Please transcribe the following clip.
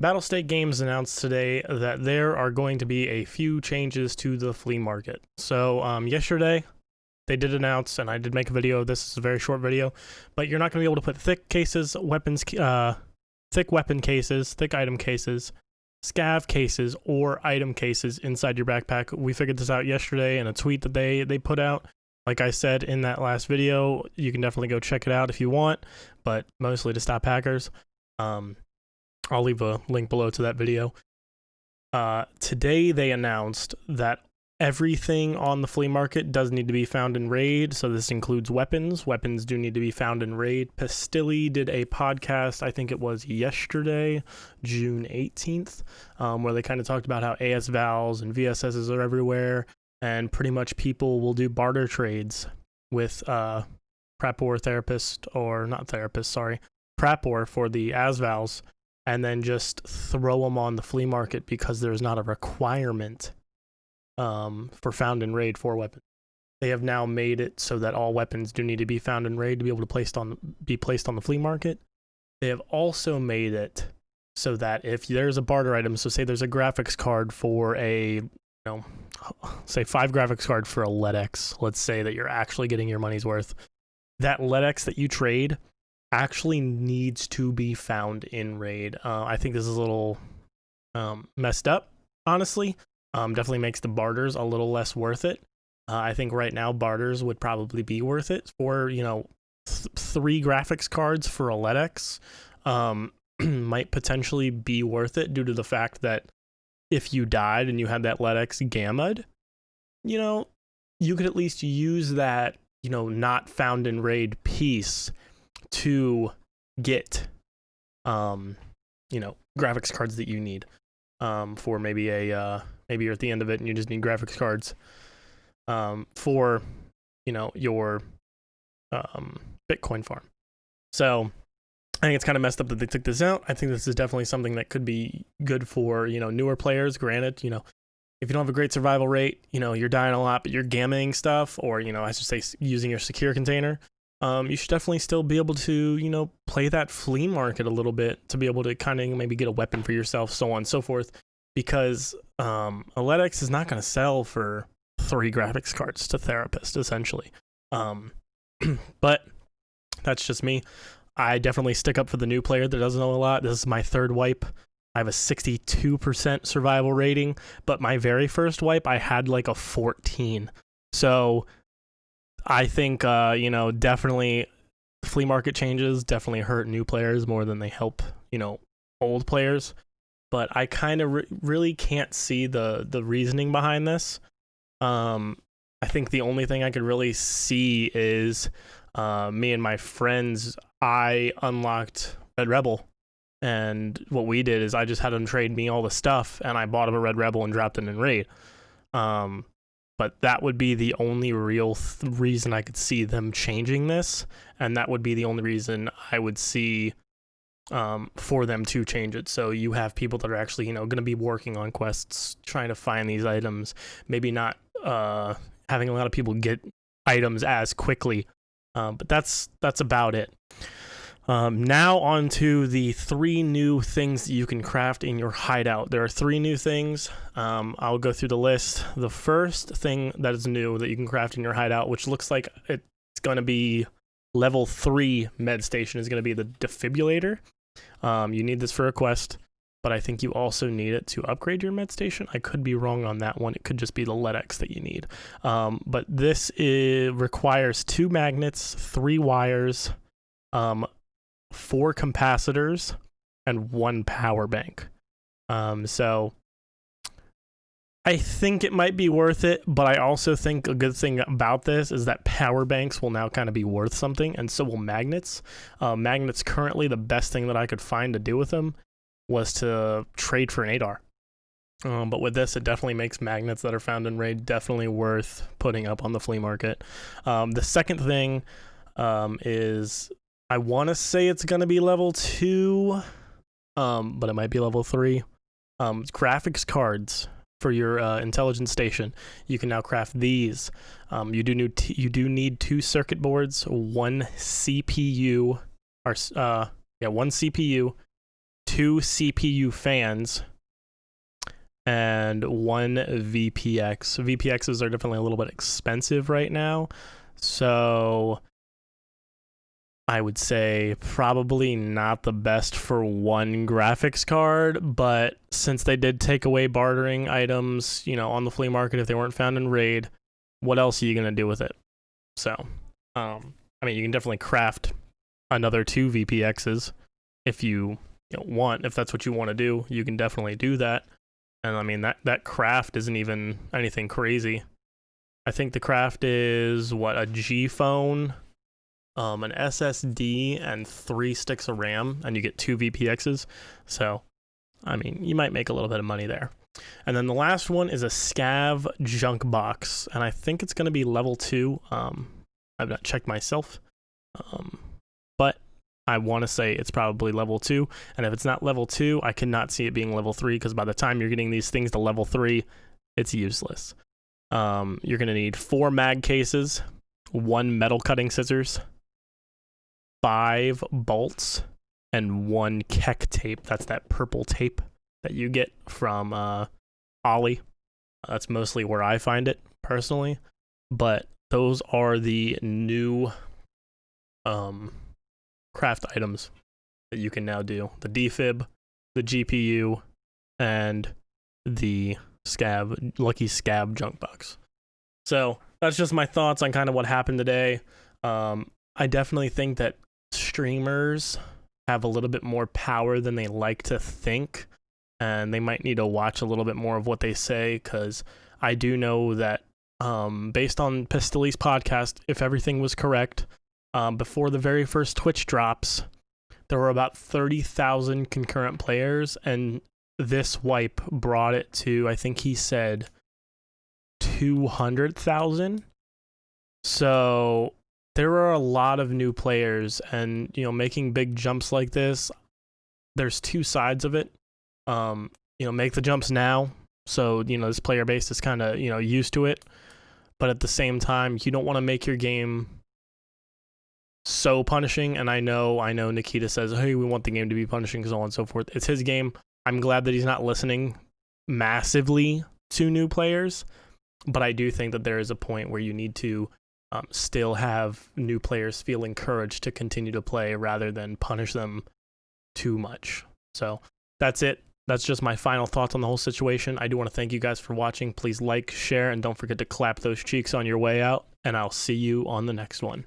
Battlestate Games announced today that there are going to be a few changes to the flea market. So yesterday, they did announce, and I did make a video of this. It's a very short video, but you're not going to be able to put thick cases, thick weapon cases, thick item cases, scav cases, or item cases inside your backpack. We figured this out yesterday in a tweet that they put out. Like I said in that last video, you can definitely go check it out if you want, but mostly to stop hackers. I'll leave a link below to that video. Today they announced that everything on the flea market does need to be found in raid, so this includes weapons. Weapons do need to be found in raid. Pastilli did a podcast, I think it was yesterday, June 18th, where they kind of talked about how AS Vals and VSSs are everywhere, and pretty much people will do barter trades with prep or therapist, or not therapist, sorry, prep or for the ASVALs, and then just throw them on the flea market because there's not a requirement for found in raid for weapons. They have now made it so that all weapons do need to be found in raid to be able to be placed on the flea market. They have also made it so that if there's a barter item, so say there's a graphics card for a, say 5 graphics card for a LEDX, let's say that you're actually getting your money's worth, that LEDX that you trade actually needs to be found in raid. I think this is a little messed up, honestly. Definitely makes the barters a little less worth it. I think right now barters would probably be worth it for, 3 graphics cards for a LEDX. Might potentially be worth it due to the fact that if you died and you had that LEDX gammaed, you could at least use that, not found in raid piece to get, graphics cards that you need, for maybe maybe you're at the end of it and you just need graphics cards, for, your, Bitcoin farm. So I think it's kind of messed up that they took this out. I think this is definitely something that could be good for, newer players. Granted, if you don't have a great survival rate, you're dying a lot, but you're gammaing stuff, or, I should say using your secure container, you should definitely still be able to, play that flea market a little bit to be able to kind of maybe get a weapon for yourself, so on and so forth, because a LEDX is not going to sell for 3 graphics cards to therapist, essentially. But that's just me. I definitely stick up for the new player that doesn't know a lot. This is my 3rd wipe. I have a 62% survival rating, but my very first wipe, I had like a 14. So I think, definitely flea market changes definitely hurt new players more than they help, old players. But I kind of really can't see the reasoning behind this. I think the only thing I could really see is me and my friends, I unlocked Red Rebel. And what we did is I just had them trade me all the stuff, and I bought him a Red Rebel and dropped it in raid. But that would be the only real reason I could see them changing this, and that would be the only reason I would see for them to change it. So you have people that are actually, going to be working on quests, trying to find these items, maybe not having a lot of people get items as quickly. But that's about it. Now on to the 3 new things that you can craft in your hideout. There are 3 new things. I'll go through the list. The first thing that is new that you can craft in your hideout, which looks like it's going to be level 3 med station, is going to be the defibrillator. You need this for a quest, but I think you also need it to upgrade your med station. I could be wrong on that one. It could just be the LEDX that you need. But this requires 2 magnets, 3 wires, 4 capacitors, and 1 power bank. So I think it might be worth it, but I also think a good thing about this is that power banks will now kind of be worth something, and so will magnets. Magnets currently, the best thing that I could find to do with them was to trade for an ADAR. But with this, it definitely makes magnets that are found in raid definitely worth putting up on the flea market. The second thing is, I want to say it's going to be level 2, but it might be level 3. Graphics cards for your intelligence station. You can now craft these. You do need 2 circuit boards, 1 CPU, 1 CPU, 2 CPU fans, and 1 VPX. VPXs are definitely a little bit expensive right now, so I would say probably not the best for 1 graphics card, but since they did take away bartering items, on the flea market if they weren't found in raid, what else are you going to do with it? So, I mean, you can definitely craft another 2 VPXs if you want. If that's what you want to do, you can definitely do that. And I mean, that craft isn't even anything crazy. I think the craft is, a G phone, an SSD, and 3 sticks of RAM, and you get 2 VPXs. So, I mean, you might make a little bit of money there. And then the last one is a scav junk box, and I think it's going to be level 2. I've not checked myself, but I want to say it's probably level 2. And if it's not level 2, I cannot see it being level 3, because by the time you're getting these things to level 3, it's useless. You're going to need 4 mag cases, 1 metal cutting scissors, 5 bolts, and 1 Keck tape. That's that purple tape that you get from Ollie. That's mostly where I find it personally. But those are the new craft items that you can now do. The defib, the GPU, and the lucky scab junk box. So that's just my thoughts on kind of what happened today. I definitely think that streamers have a little bit more power than they like to think, and they might need to watch a little bit more of what they say, because I do know that based on Pistoli's podcast, if everything was correct, before the very first Twitch drops, there were about 30,000 concurrent players, and this wipe brought it to, I think he said, 200,000. So there are a lot of new players, and making big jumps like this, there's 2 sides of it. Make the jumps now, so this player base is kind of used to it, but at the same time, you don't want to make your game so punishing. And I know Nikita says, hey, we want the game to be punishing, so on and so forth. It's his game. I'm glad that he's not listening massively to new players, but I do think that there is a point where you need to still have new players feel encouraged to continue to play rather than punish them too much. So that's it. That's just my final thoughts on the whole situation. I do want to thank you guys for watching. Please like, share, and don't forget to clap those cheeks on your way out, and I'll see you on the next one.